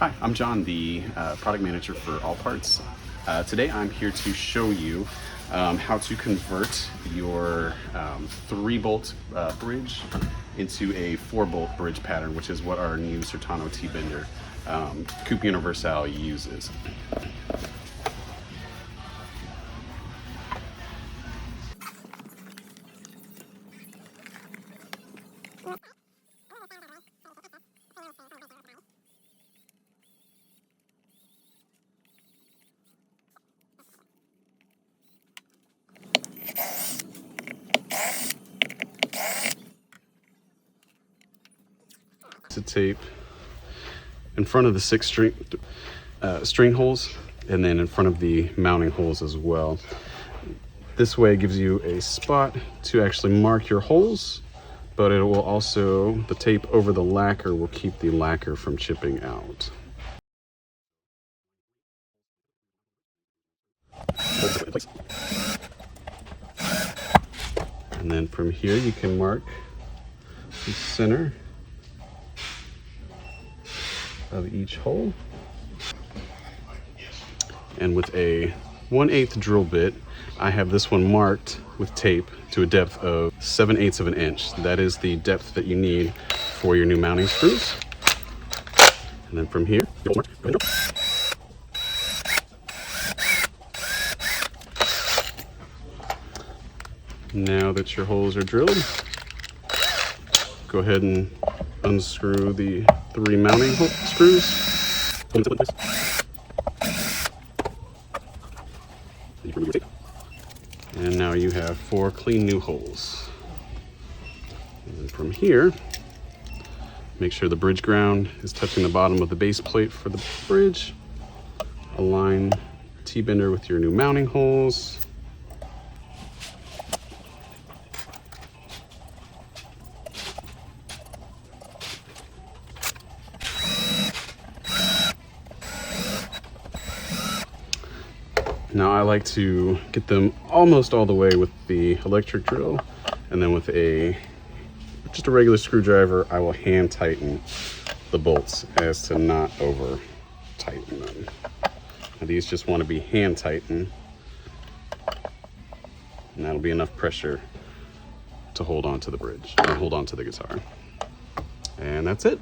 Hi, I'm John, the product manager for All Parts. Today I'm here to show you how to convert your 3-bolt bridge into a 4-bolt bridge pattern, which is what our new Certano T-Bender Coupe Universel uses. To tape in front of the 6 string holes, and then in front of the mounting holes as well. This way it gives you a spot to actually mark your holes, but it will also, the tape over the lacquer will keep the lacquer from chipping out. And then from here you can mark the center of each hole. And with a 1/8 drill bit, I have this one marked with tape to a depth of 7/8 of an inch. That is the depth that you need for your new mounting screws. And then from here, now that your holes are drilled, go ahead and unscrew the 3 mounting screws. And now you have 4 clean new holes. And then from here, make sure the bridge ground is touching the bottom of the base plate for the bridge. Align T-bender with your new mounting holes. Now I like to get them almost all the way with the electric drill, and then with just a regular screwdriver, I will hand tighten the bolts as to not over tighten them. Now these just want to be hand tightened, and that'll be enough pressure to hold on to the bridge, or hold on to the guitar. And that's it.